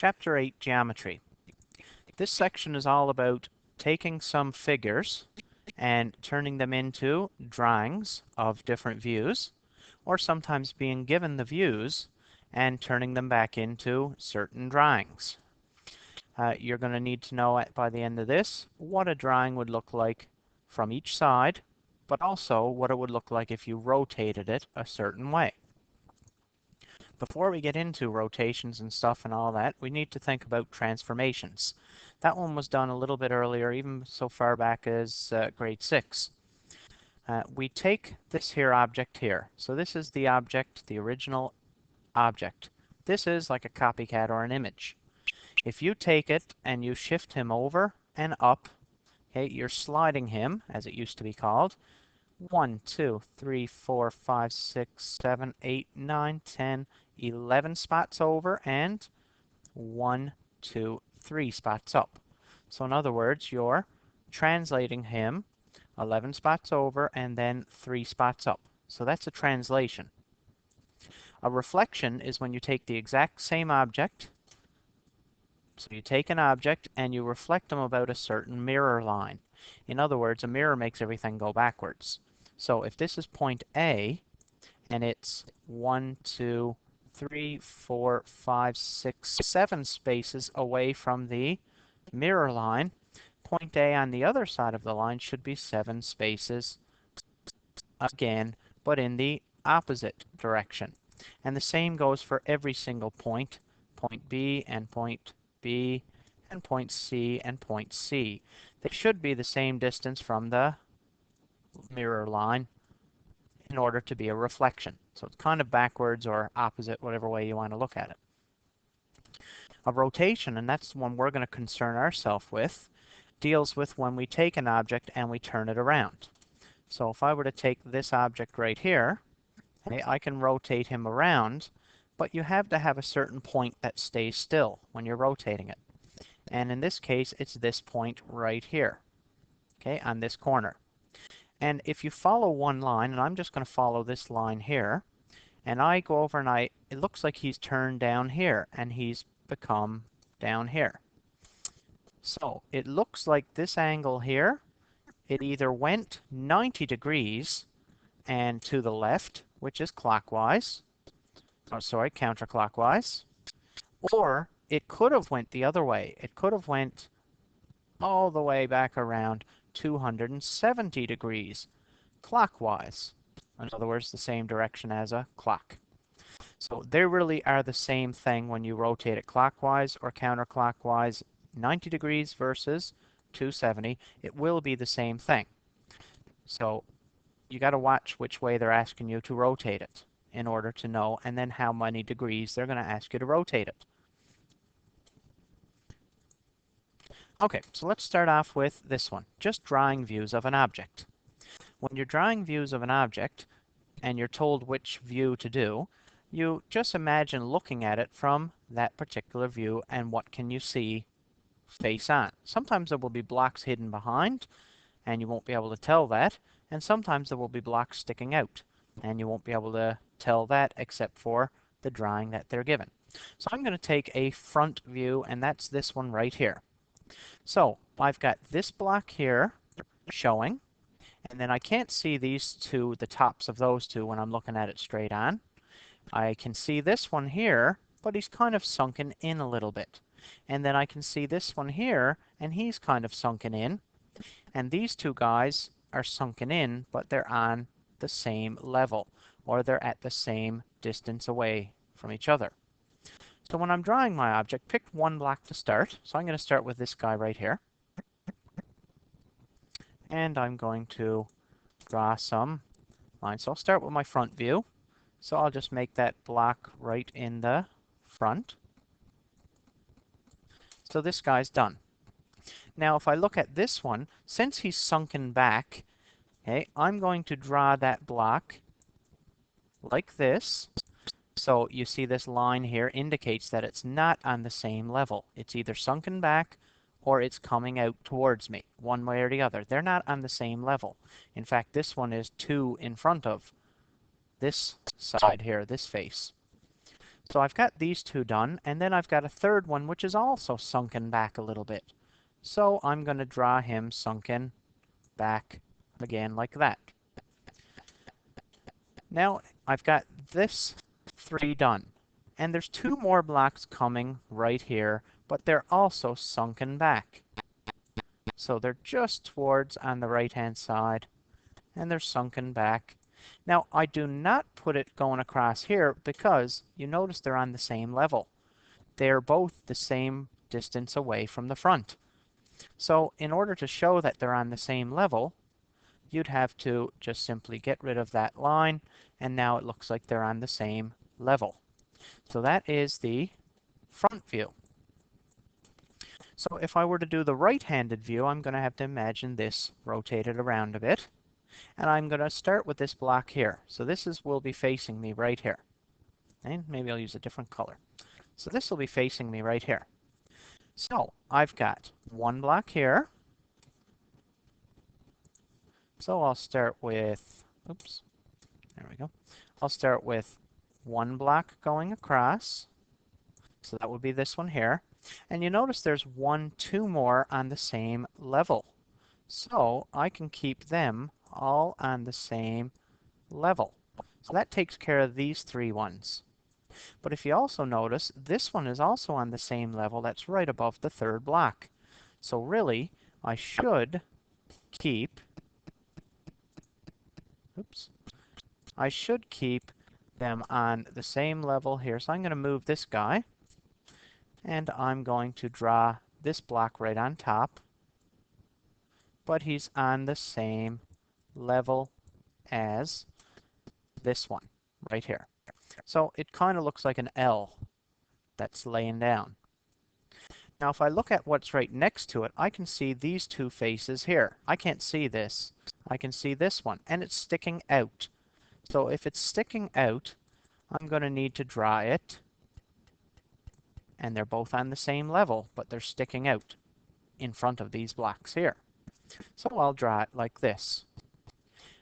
Chapter 8, Geometry. This section is all about taking some figures and turning them into drawings of different views, or sometimes being given the views and turning them back into certain drawings. You're going to need to know by the end of this what a drawing would look like from each side, but also what it would look like if you rotated it a certain way. Before we get into rotations and stuff and all that, we need to think about transformations. That one was done a little bit earlier, even so far back as grade 6. We take this here object here. So this is the object, the original object. This is like a copycat or an image. If you take it and you shift him over and up, okay, you're sliding him, as it used to be called, 1, 2, 3, 4, 5, 6, 7, 8, 9, 10, 11 spots over and 1, 2, 3 spots up. So in other words, you're translating him 11 spots over and then 3 spots up. So that's a translation. A reflection is when you take the exact same object. So you take an object and you reflect them about a certain mirror line. In other words, a mirror makes everything go backwards. So if this is point A and it's 1, 2, 3, 4, 5, 6, 7 spaces away from the mirror line, point A on the other side of the line should be 7 spaces again, but in the opposite direction. And the same goes for every single point, point B and point B and point C and point C. They should be the same distance from the mirror line in order to be a reflection. So it's kind of backwards or opposite, whatever way you want to look at it. A rotation, and that's the one we're going to concern ourselves with, deals with when we take an object and we turn it around. So if I were to take this object right here, okay, I can rotate him around, but you have to have a certain point that stays still when you're rotating it. And in this case, it's this point right here, okay, on this corner. And if you follow one line, and I'm just going to follow this line here, and I go over and it looks like he's turned down here, and he's become down here. So it looks like this angle here, it either went 90 degrees and to the left, which is clockwise, counterclockwise, or it could have went the other way. It could have went all the way back around 270 degrees clockwise. In other words, the same direction as a clock. So they really are the same thing when you rotate it clockwise or counterclockwise. 90 degrees versus 270, it will be the same thing. So you got to watch which way they're asking you to rotate it in order to know, and then how many degrees they're going to ask you to rotate it. Okay, so let's start off with this one, just drawing views of an object. When you're drawing views of an object and you're told which view to do, you just imagine looking at it from that particular view and what can you see face on. Sometimes there will be blocks hidden behind and you won't be able to tell that, and sometimes there will be blocks sticking out and you won't be able to tell that except for the drawing that they're given. So I'm going to take a front view, and that's this one right here. So I've got this block here showing, and then I can't see these two, the tops of those two, when I'm looking at it straight on. I can see this one here, but he's kind of sunken in a little bit. And then I can see this one here, and he's kind of sunken in. And these two guys are sunken in, but they're on the same level, or they're at the same distance away from each other. So when I'm drawing my object, pick one block to start. So I'm going to start with this guy right here. And I'm going to draw some lines. So I'll start with my front view. So I'll just make that block right in the front. So this guy's done. Now if I look at this one, since he's sunken back, okay, I'm going to draw that block like this. So you see this line here indicates that it's not on the same level. It's either sunken back or it's coming out towards me, one way or the other. They're not on the same level. In fact, this one is 2 in front of this side here, this face. So I've got these two done, and then I've got a third one which is also sunken back a little bit. So I'm going to draw him sunken back again like that. Now I've got this 3 done, and there's 2 more blocks coming right here, but they're also sunken back. So they're just towards on the right-hand side, and they're sunken back. Now I do not put it going across here because you notice they're on the same level. They're both the same distance away from the front. So in order to show that they're on the same level, you'd have to just simply get rid of that line, and now it looks like they're on the same level. So that is the front view. So if I were to do the right-handed view, I'm going to have to imagine this rotated around a bit. And I'm going to start with this block here. So this will be facing me right here. And maybe I'll use a different color. So this will be facing me right here. So I've got one block here. So I'll start with, oops, there we go. I'll start with one block going across. So that would be this one here. And you notice there's 2 more on the same level. So I can keep them all on the same level. So that takes care of these 3 ones. But if you also notice, this one is also on the same level. That's right above the 3rd block. So really, I should keep, oops, I should keep them on the same level here. So I'm going to move this guy, and I'm going to draw this block right on top. But he's on the same level as this one right here. So it kind of looks like an L that's laying down. Now if I look at what's right next to it, I can see these 2 faces here. I can't see this. I can see this one, and it's sticking out. So if it's sticking out, I'm going to need to draw it, and they're both on the same level, but they're sticking out in front of these blocks here. So I'll draw it like this.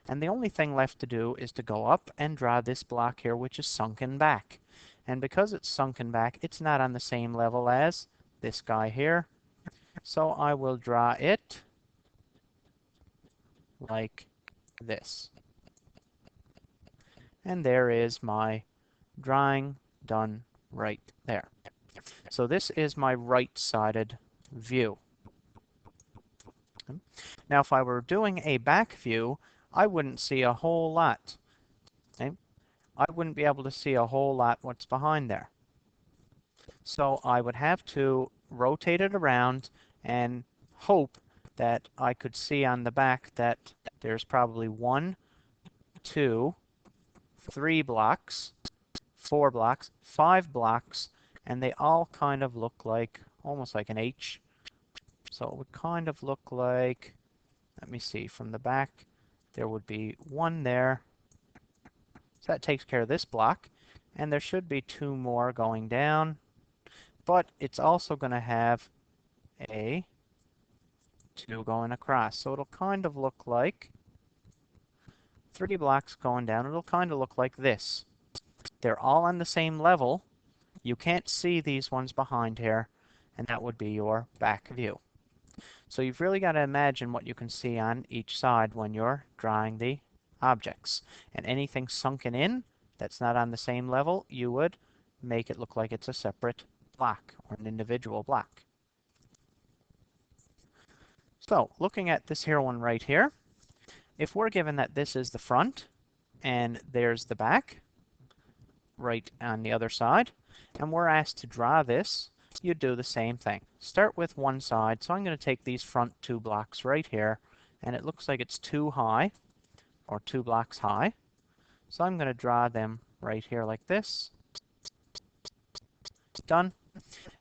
And the only thing left to do is to go up and draw this block here, which is sunken back. And because it's sunken back, it's not on the same level as this guy here. So I will draw it like this. And there is my drawing done right there. So this is my right-sided view. Now if I were doing a back view, I wouldn't see a whole lot. Okay? I wouldn't be able to see a whole lot what's behind there. So I would have to rotate it around and hope that I could see on the back that there's probably 1, 2, 3 blocks, 4 blocks, 5 blocks, and they all kind of look like, almost like an H. So it would kind of look like, let me see, from the back, there would be 1 there. So that takes care of this block. And there should be 2 more going down. But it's also going to have a 2 going across. So it'll kind of look like 3 blocks going down. It'll kind of look like this. They're all on the same level. You can't see these ones behind here. And that would be your back view. So you've really got to imagine what you can see on each side when you're drawing the objects. And anything sunken in that's not on the same level, you would make it look like it's a separate block or an individual block. So looking at this here one right here, if we're given that this is the front and there's the back right on the other side, and we're asked to draw this, you do the same thing. Start with one side. So I'm going to take these front 2 blocks right here, and it looks like it's 2 high, or 2 blocks high. So I'm going to draw them right here like this. Done.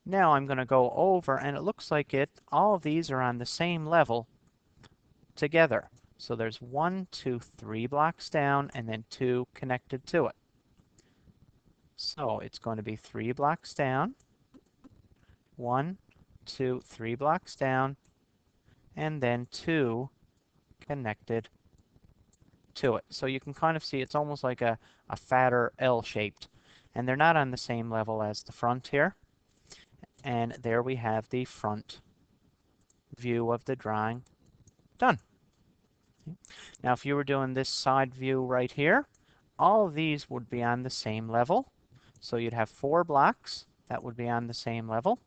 Now I'm going to go over, and it looks like all of these are on the same level together. So there's 1, 2, 3 blocks down, and then 2 connected to it. So it's going to be 3 blocks down, 1, 2, 3 blocks down, and then 2 connected to it. So you can kind of see it's almost like a fatter L-shaped. and they're not on the same level as the front here. And there we have the front view of the drawing done. Now, if you were doing this side view right here, all of these would be on the same level. So you'd have 4 blocks that would be on the same level.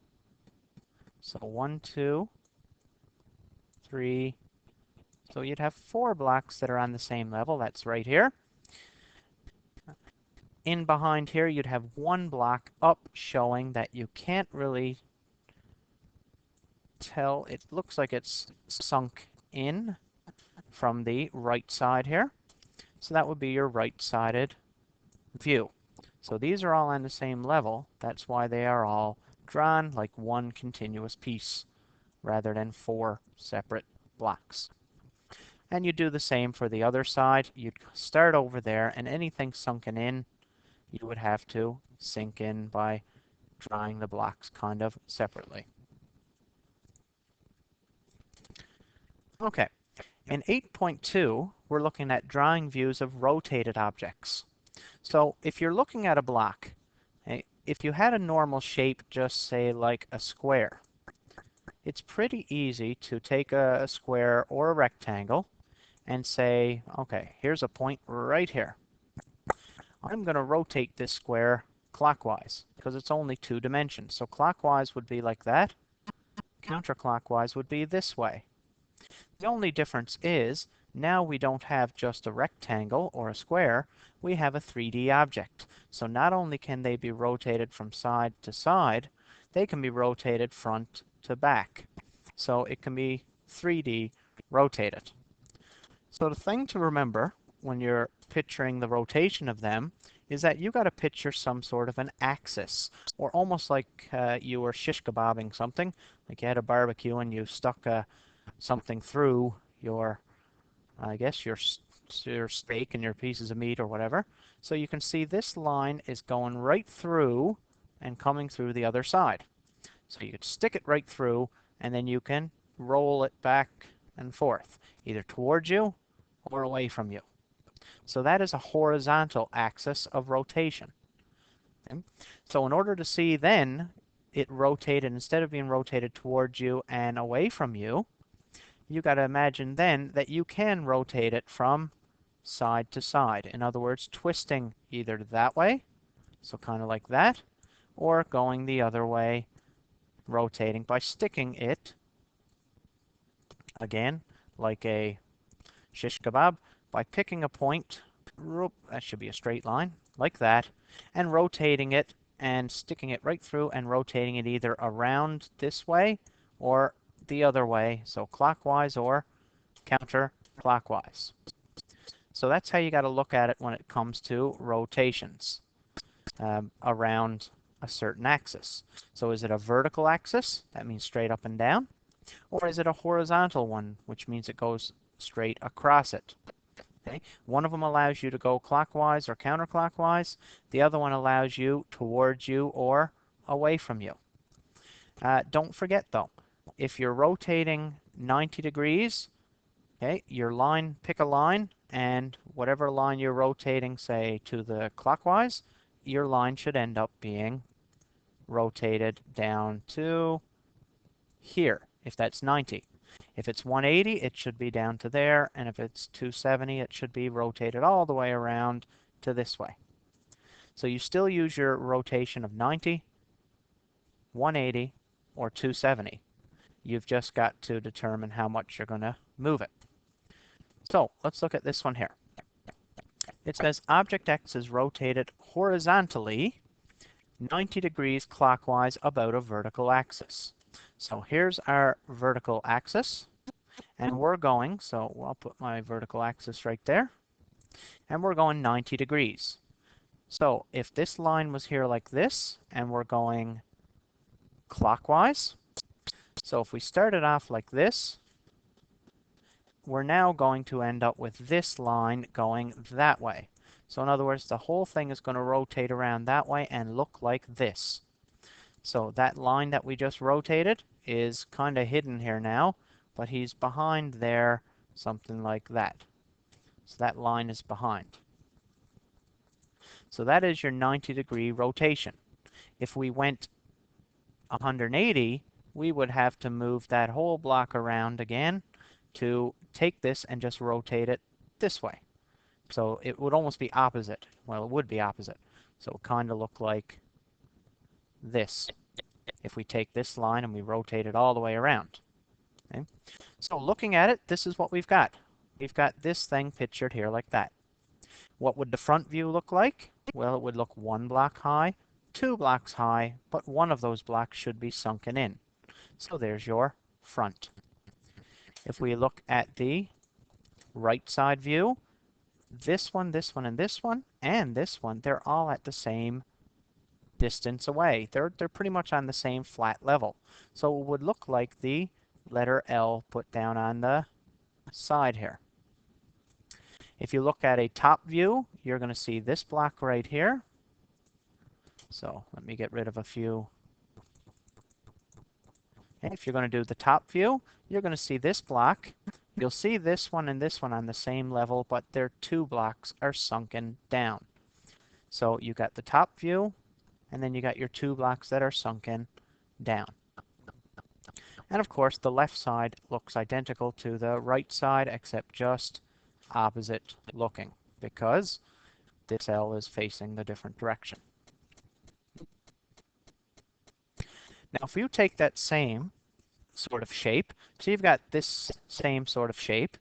So 1, 2, 3. So you'd have 4 blocks that are on the same level. That's right here. In behind here, you'd have 1 block up showing that you can't really tell. It looks like it's sunk in from the right side here. So that would be your right-sided view. So these are all on the same level. That's why they are all drawn like one continuous piece rather than 4 separate blocks. And you do the same for the other side. You'd start over there, and anything sunken in, you would have to sink in by drawing the blocks kind of separately. Okay, in 8.2, we're looking at drawing views of rotated objects. So if you're looking at a block, if you had a normal shape, just say like a square, it's pretty easy to take a square or a rectangle and say, okay, here's a point right here. I'm going to rotate this square clockwise because it's only 2 dimensions. So clockwise would be like that. Counterclockwise would be this way. The only difference is now we don't have just a rectangle or a square, we have a 3D object. So not only can they be rotated from side to side, they can be rotated front to back. So it can be 3D rotated. So the thing to remember when you're picturing the rotation of them is that you got to picture some sort of an axis, or almost like you were shish kebabbing something, like you had a barbecue and you stuck something through your, I guess, your steak and your pieces of meat or whatever. So you can see this line is going right through and coming through the other side. So you could stick it right through, and then you can roll it back and forth, either towards you or away from you. So that is a horizontal axis of rotation. Okay? So in order to see then it rotated, instead of being rotated towards you and away from you, you got to imagine then that you can rotate it from side to side. In other words, twisting either that way, so kind of like that, or going the other way, rotating by sticking it, again, like a shish kebab, by picking a point, that should be a straight line, like that, and rotating it and sticking it right through and rotating it either around this way or the other way, so clockwise or counterclockwise. So that's how you got to look at it when it comes to rotations around a certain axis. So is it a vertical axis? That means straight up and down. Or is it a horizontal one, which means it goes straight across it? Okay? One of them allows you to go clockwise or counterclockwise. The other one allows you towards you or away from you. Don't forget though, if you're rotating 90 degrees, okay, your line, pick a line, and whatever line you're rotating, say, to the clockwise, your line should end up being rotated down to here, if that's 90. If it's 180, it should be down to there, and if it's 270, it should be rotated all the way around to this way. So you still use your rotation of 90, 180, or 270. You've just got to determine how much you're going to move it. So let's look at this one here. It says object X is rotated horizontally 90 degrees clockwise about a vertical axis. So here's our vertical axis, and we're going, so I'll put my vertical axis right there, and we're going 90 degrees. So if this line was here like this, and we're going clockwise, so if we started off like this, we're now going to end up with this line going that way. So in other words, the whole thing is going to rotate around that way and look like this. So that line that we just rotated is kind of hidden here now, but he's behind there, something like that. So that line is behind. So that is your 90-degree rotation. If we went 180, we would have to move that whole block around again to take this and just rotate it this way. So it would almost be opposite. Well, it would be opposite. So it would kind of look like this if we take this line and we rotate it all the way around. Okay? So looking at it, this is what we've got. We've got this thing pictured here like that. What would the front view look like? Well, it would look 1 block high, 2 blocks high, but one of those blocks should be sunken in. So there's your front. If we look at the right side view, this one, and this one, and this one, they're all at the same distance away. They're pretty much on the same flat level. So it would look like the letter L put down on the side here. If you look at a top view, you're going to see this block right here. So let me get rid of a few. And if you're going to do the top view, you're going to see this block. You'll see this one and this one on the same level, but their 2 blocks are sunken down. So you got the top view, and then you got your 2 blocks that are sunken down. And of course, the left side looks identical to the right side, except just opposite looking, because this L is facing the different direction. Now, if you take that same sort of shape, so you've got this same sort of shape,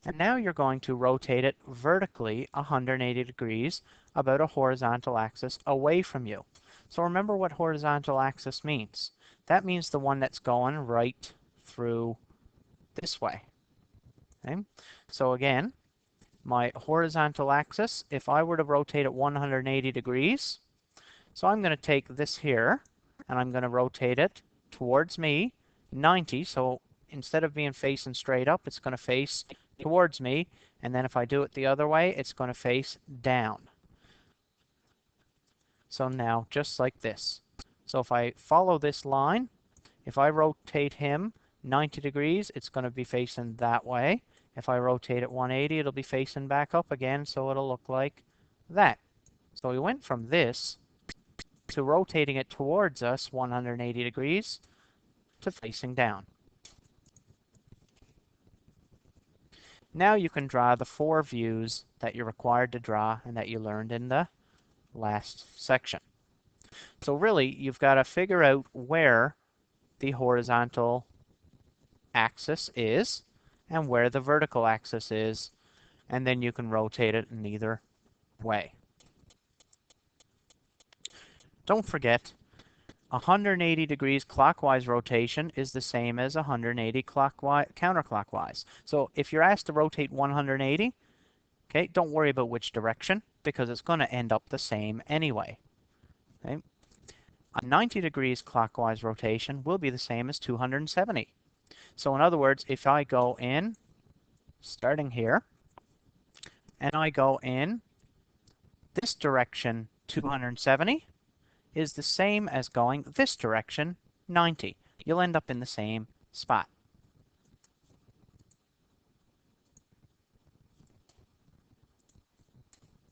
and now you're going to rotate it vertically 180 degrees about a horizontal axis away from you. So remember what horizontal axis means. That means the one that's going right through this way. Okay? So again, my horizontal axis, if I were to rotate it 180 degrees, so I'm going to take this here, and I'm going to rotate it towards me, 90, so instead of being facing straight up, it's going to face towards me, and then if I do it the other way, it's going to face down. So now, just like this. So if I follow this line, if I rotate him 90 degrees, it's going to be facing that way. If I rotate it 180, it'll be facing back up again, so it'll look like that. So we went from this to rotating it towards us 180 degrees to facing down. Now you can draw the 4 views that you're required to draw and that you learned in the last section. So really, you've got to figure out where the horizontal axis is and where the vertical axis is, and then you can rotate it in either way. Don't forget, 180 degrees clockwise rotation is the same as 180 counterclockwise. So if you're asked to rotate 180, okay, don't worry about which direction, because it's going to end up the same anyway. Okay? A 90 degrees clockwise rotation will be the same as 270. So in other words, if I go in, starting here, and I go in this direction 270, is the same as going this direction 90. You'll end up in the same spot.